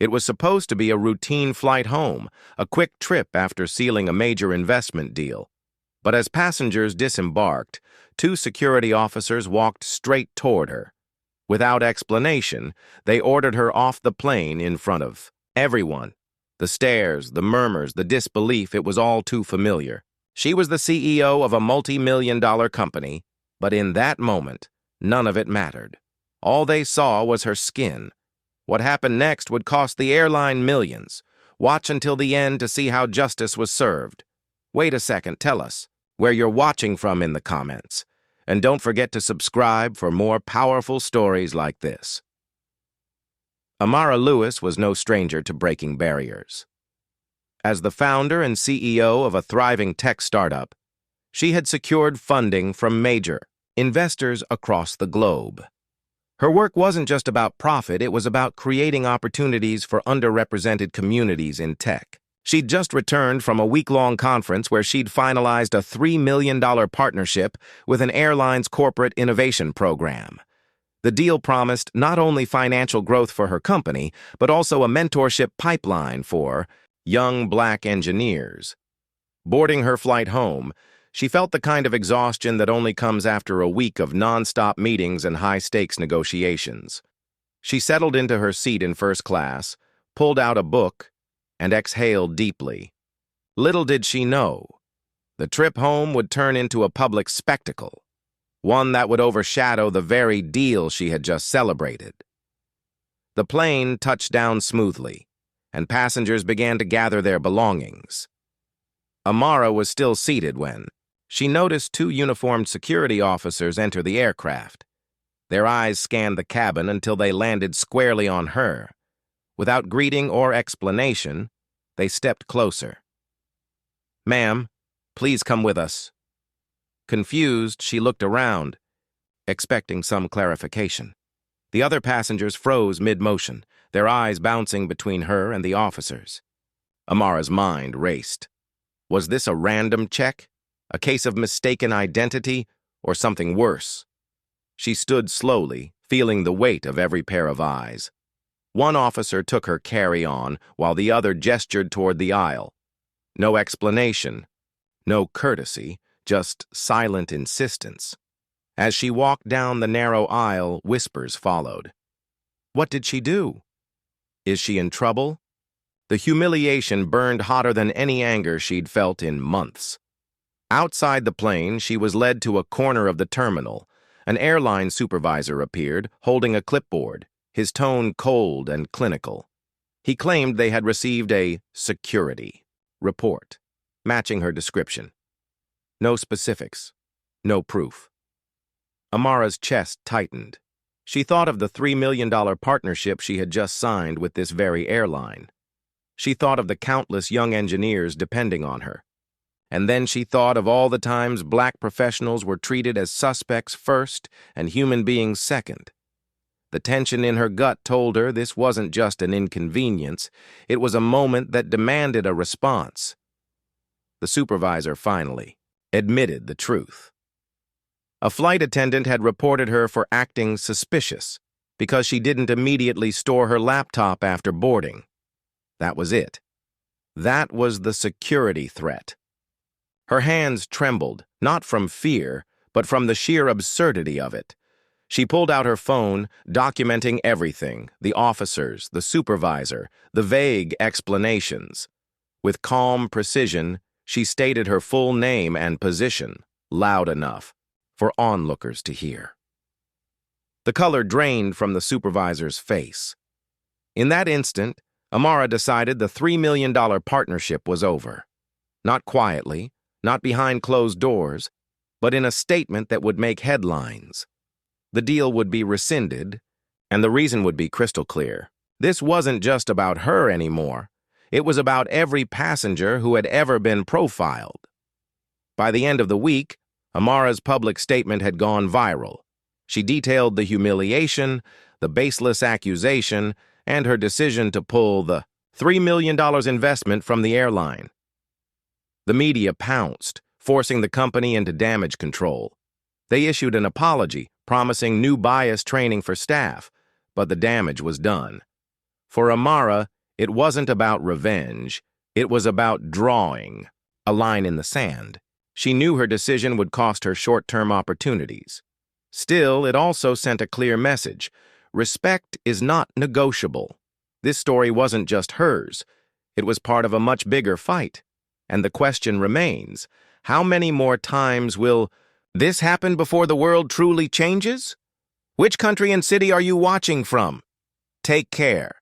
It was supposed to be a routine flight home, a quick trip after sealing a major investment deal. But as passengers disembarked, two security officers walked straight toward her. Without explanation, they ordered her off the plane in front of everyone. The stares, the murmurs, the disbelief, it was all too familiar. She was the CEO of a multi-million-dollar company, but in that moment, none of it mattered. All they saw was her skin. What happened next would cost the airline millions. Watch until the end to see how justice was served. Wait a second, tell us where you're watching from in the comments. And don't forget to subscribe for more powerful stories like this. Amara Lewis was no stranger to breaking barriers. As the founder and CEO of a thriving tech startup, she had secured funding from major investors across the globe. Her work wasn't just about profit, it was about creating opportunities for underrepresented communities in tech. She'd just returned from a week-long conference where she'd finalized a $3 million partnership with an airline's corporate innovation program. The deal promised not only financial growth for her company, but also a mentorship pipeline for young Black engineers. Boarding her flight home, she felt the kind of exhaustion that only comes after a week of non-stop meetings and high-stakes negotiations. She settled into her seat in first class, pulled out a book, and exhaled deeply. Little did she know, the trip home would turn into a public spectacle, one that would overshadow the very deal she had just celebrated. The plane touched down smoothly, and passengers began to gather their belongings. Amara was still seated when she noticed two uniformed security officers enter the aircraft. Their eyes scanned the cabin until they landed squarely on her. Without greeting or explanation, they stepped closer. "Ma'am, please come with us." Confused, she looked around, expecting some clarification. The other passengers froze mid-motion, their eyes bouncing between her and the officers. Amara's mind raced. Was this a random check? A case of mistaken identity? Or something worse? She stood slowly, feeling the weight of every pair of eyes. One officer took her carry-on, while the other gestured toward the aisle. No explanation, no courtesy, just silent insistence. As she walked down the narrow aisle, whispers followed. What did she do? Is she in trouble? The humiliation burned hotter than any anger she'd felt in months. Outside the plane, she was led to a corner of the terminal. An airline supervisor appeared, holding a clipboard, his tone cold and clinical. He claimed they had received a security report, matching her description. No specifics, no proof. Amara's chest tightened. She thought of the $3 million partnership she had just signed with this very airline. She thought of the countless young engineers depending on her. And then she thought of all the times Black professionals were treated as suspects first and human beings second. The tension in her gut told her this wasn't just an inconvenience, it was a moment that demanded a response. The supervisor finally admitted the truth. A flight attendant had reported her for acting suspicious because she didn't immediately store her laptop after boarding. That was it. That was the security threat. Her hands trembled, not from fear, but from the sheer absurdity of it. She pulled out her phone, documenting everything, the officers, the supervisor, the vague explanations. With calm precision, she stated her full name and position, loud enough for onlookers to hear. The color drained from the supervisor's face. In that instant, Amara decided the $3 million partnership was over. Not quietly, not behind closed doors, but in a statement that would make headlines. The deal would be rescinded, and the reason would be crystal clear. This wasn't just about her anymore. It was about every passenger who had ever been profiled. By the end of the week, Amara's public statement had gone viral. She detailed the humiliation, the baseless accusation, and her decision to pull the $3 million investment from the airline. The media pounced, forcing the company into damage control. They issued an apology, promising new bias training for staff, but the damage was done. For Amara, it wasn't about revenge. It was about drawing a line in the sand. She knew her decision would cost her short-term opportunities. Still, it also sent a clear message. Respect is not negotiable. This story wasn't just hers. It was part of a much bigger fight. And the question remains, how many more times will this happen before the world truly changes? Which country and city are you watching from? Take care.